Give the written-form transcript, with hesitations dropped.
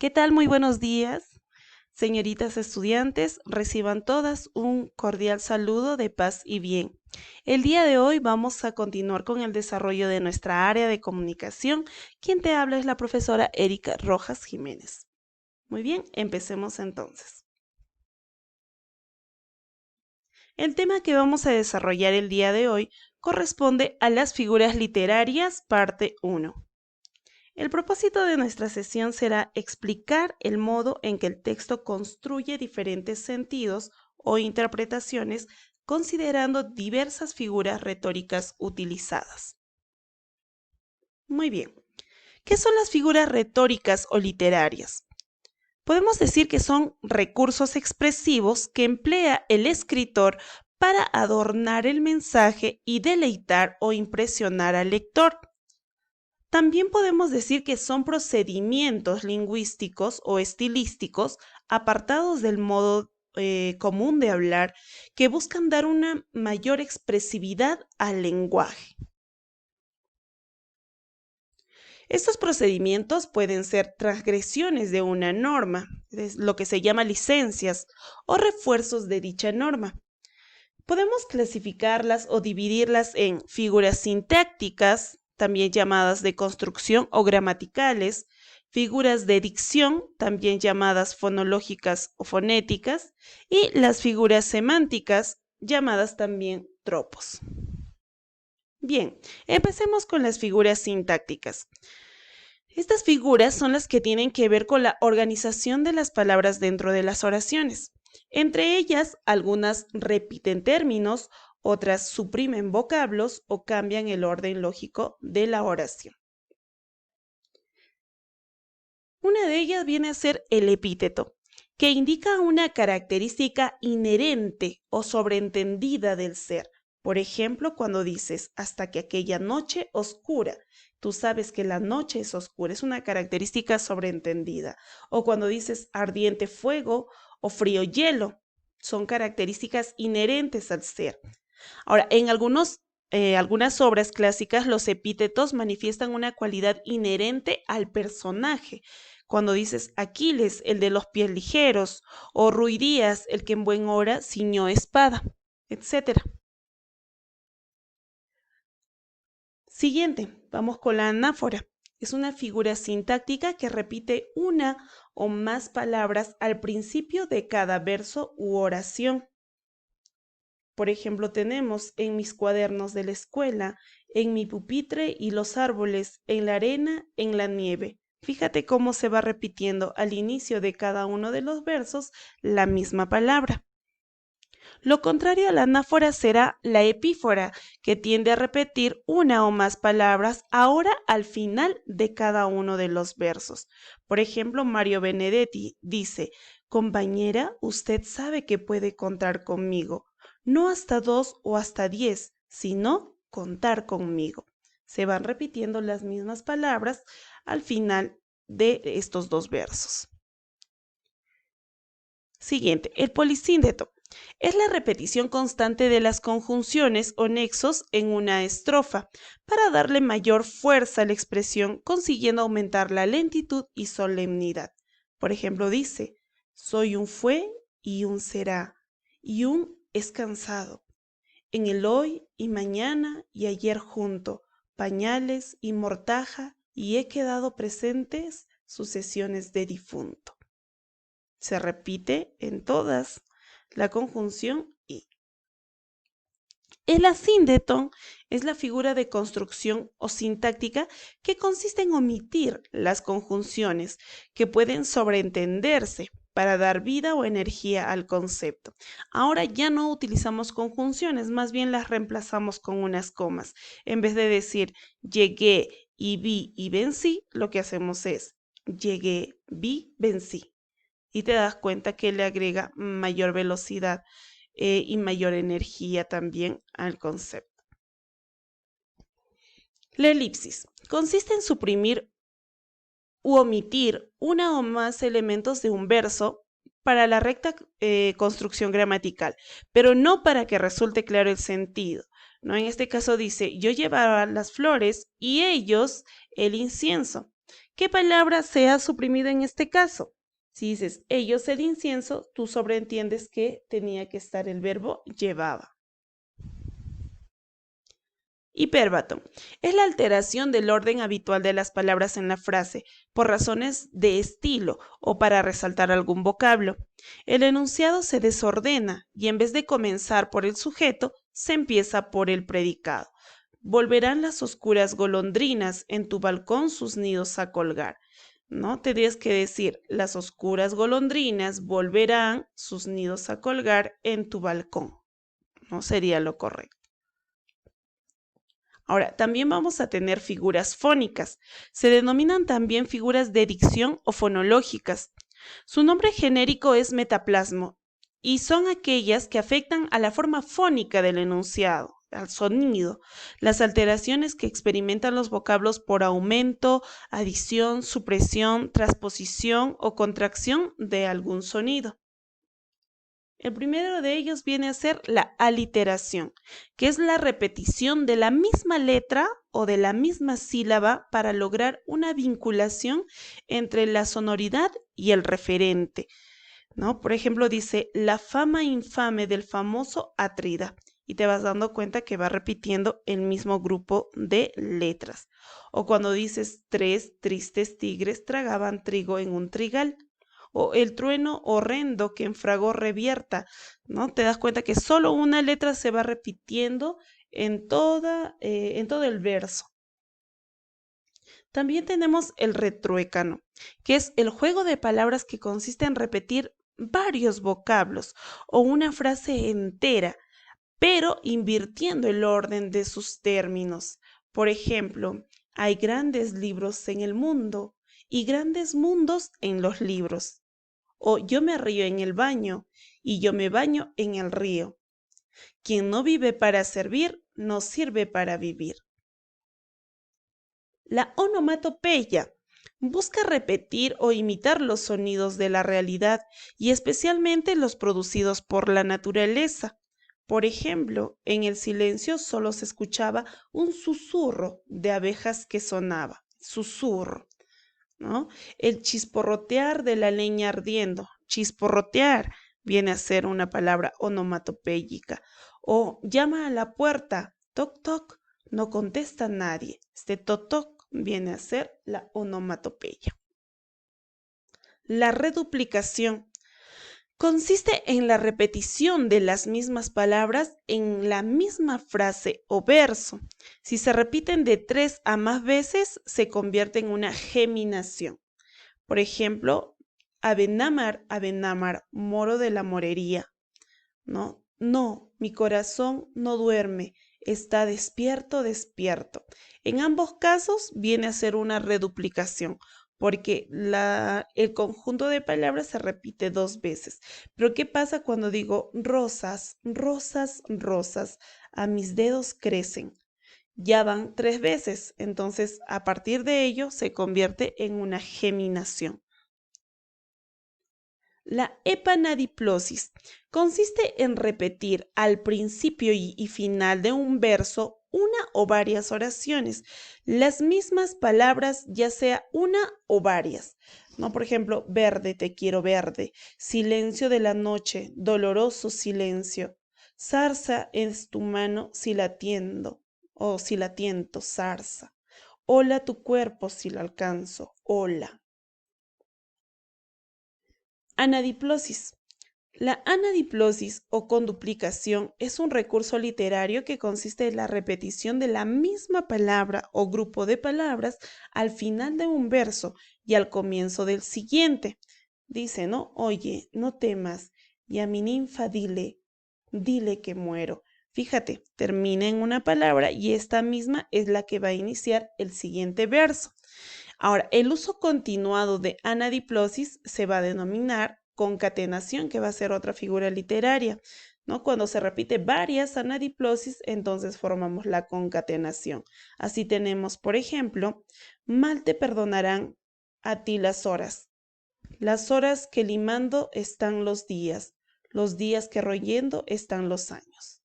¿Qué tal? Muy buenos días, señoritas estudiantes. Reciban todas un cordial saludo de paz y bien. El día de hoy vamos a continuar con el desarrollo de nuestra área de comunicación. Quien te habla es la profesora Erika Rojas Jiménez. Muy bien, empecemos entonces. El tema que vamos a desarrollar el día de hoy corresponde a las figuras literarias, parte 1. El propósito de nuestra sesión será explicar el modo en que el texto construye diferentes sentidos o interpretaciones considerando diversas figuras retóricas utilizadas. Muy bien. ¿Qué son las figuras retóricas o literarias? Podemos decir que son recursos expresivos que emplea el escritor para adornar el mensaje y deleitar o impresionar al lector. También podemos decir que son procedimientos lingüísticos o estilísticos apartados del modo común de hablar que buscan dar una mayor expresividad al lenguaje. Estos procedimientos pueden ser transgresiones de una norma, es lo que se llama licencias, o refuerzos de dicha norma. Podemos clasificarlas o dividirlas en figuras sintácticas, también llamadas de construcción o gramaticales, figuras de dicción, también llamadas fonológicas o fonéticas, y las figuras semánticas, llamadas también tropos. Bien, empecemos con las figuras sintácticas. Estas figuras son las que tienen que ver con la organización de las palabras dentro de las oraciones. Entre ellas, algunas repiten términos, otras suprimen vocablos o cambian el orden lógico de la oración. Una de ellas viene a ser el epíteto, que indica una característica inherente o sobreentendida del ser. Por ejemplo, cuando dices hasta que aquella noche oscura, tú sabes que la noche es oscura, es una característica sobreentendida. O cuando dices ardiente fuego o frío hielo, son características inherentes al ser. Ahora, en algunas obras clásicas, los epítetos manifiestan una cualidad inherente al personaje. Cuando dices Aquiles, el de los pies ligeros, o Ruy Díaz, el que en buen hora ciñó espada, etc. Siguiente, vamos con la anáfora. Es una figura sintáctica que repite una o más palabras al principio de cada verso u oración. Por ejemplo, tenemos en mis cuadernos de la escuela, en mi pupitre y los árboles, en la arena, en la nieve. Fíjate cómo se va repitiendo al inicio de cada uno de los versos la misma palabra. Lo contrario a la anáfora será la epífora, que tiende a repetir una o más palabras ahora al final de cada uno de los versos. Por ejemplo, Mario Benedetti dice, compañera, usted sabe que puede contar conmigo, no hasta 2 o hasta 10, sino contar conmigo. Se van repitiendo las mismas palabras al final de estos dos versos. Siguiente, el polisíndeto. Es la repetición constante de las conjunciones o nexos en una estrofa para darle mayor fuerza a la expresión, consiguiendo aumentar la lentitud y solemnidad. Por ejemplo, dice, soy un fue y un será, y un es cansado. En el hoy y mañana y ayer junto, pañales y mortaja, y he quedado presentes sucesiones de difunto. Se repite en todas la conjunción y. El asíndeto es la figura de construcción o sintáctica que consiste en omitir las conjunciones que pueden sobreentenderse para dar vida o energía al concepto. Ahora ya no utilizamos conjunciones, más bien las reemplazamos con unas comas. En vez de decir llegué y vi y vencí, lo que hacemos es llegué, vi, vencí. Y te das cuenta que le agrega mayor velocidad y mayor energía también al concepto. La elipsis consiste en suprimir u omitir una o más elementos de un verso para la recta construcción gramatical, pero no para que resulte claro el sentido. ¿No? En este caso dice, yo llevaba las flores y ellos el incienso. ¿Qué palabra se ha suprimido en este caso? Si dices ellos el incienso, tú sobreentiendes que tenía que estar el verbo llevaba. Hipérbato. Es la alteración del orden habitual de las palabras en la frase por razones de estilo o para resaltar algún vocablo. El enunciado se desordena y en vez de comenzar por el sujeto, se empieza por el predicado. Volverán las oscuras golondrinas en tu balcón sus nidos a colgar. ¿No? Tendrías que decir, las oscuras golondrinas volverán sus nidos a colgar en tu balcón. No sería lo correcto. Ahora, también vamos a tener figuras fónicas. Se denominan también figuras de dicción o fonológicas. Su nombre genérico es metaplasmo y son aquellas que afectan a la forma fónica del enunciado, al sonido, las alteraciones que experimentan los vocablos por aumento, adición, supresión, transposición o contracción de algún sonido. El primero de ellos viene a ser la aliteración, que es la repetición de la misma letra o de la misma sílaba para lograr una vinculación entre la sonoridad y el referente, ¿no? Por ejemplo, dice la fama infame del famoso Atrida y te vas dando cuenta que va repitiendo el mismo grupo de letras. O cuando dices tres tristes tigres tragaban trigo en un trigal o el trueno horrendo que en fragor revierta, ¿no? Te das cuenta que solo una letra se va repitiendo en todo el verso. También tenemos el retruécano, que es el juego de palabras que consiste en repetir varios vocablos o una frase entera, pero invirtiendo el orden de sus términos. Por ejemplo, hay grandes libros en el mundo y grandes mundos en los libros. O yo me río en el baño y yo me baño en el río. Quien no vive para servir, no sirve para vivir. La onomatopeya busca repetir o imitar los sonidos de la realidad y especialmente los producidos por la naturaleza. Por ejemplo, en el silencio solo se escuchaba un susurro de abejas que sonaba, susurro. ¿No? El chisporrotear de la leña ardiendo. Chisporrotear viene a ser una palabra onomatopéyica. O llama a la puerta, toc toc, no contesta nadie. Este toc toc viene a ser la onomatopeya. La reduplicación consiste en la repetición de las mismas palabras en la misma frase o verso. Si se repiten de 3 a más veces, se convierte en una geminación. Por ejemplo, Abenámar, Abenámar, moro de la morería. ¿No? No, mi corazón no duerme, está despierto, despierto. En ambos casos viene a ser una reduplicación porque el conjunto de palabras se repite 2 veces. Pero ¿qué pasa cuando digo rosas, rosas, rosas? A mis dedos crecen. Ya van 3 veces, entonces a partir de ello se convierte en una geminación. La epanadiplosis consiste en repetir al principio y final de un verso una o varias oraciones, las mismas palabras, ya sea una o varias. ¿No? Por ejemplo, verde, te quiero verde, silencio de la noche, doloroso silencio, zarza es tu mano si la tiendo, o si la tiento, zarza. Hola tu cuerpo si la alcanzo, hola. Anadiplosis. La anadiplosis o conduplicación es un recurso literario que consiste en la repetición de la misma palabra o grupo de palabras al final de un verso y al comienzo del siguiente. Dice, ¿no? Oye, no temas, y a mi ninfa dile, dile que muero. Fíjate, termina en una palabra y esta misma es la que va a iniciar el siguiente verso. Ahora, el uso continuado de anadiplosis se va a denominar concatenación, que va a ser otra figura literaria, ¿no? Cuando se repite varias anadiplosis, entonces formamos la concatenación. Así tenemos, por ejemplo, mal te perdonarán a ti las horas que limando están los días que royendo están los años.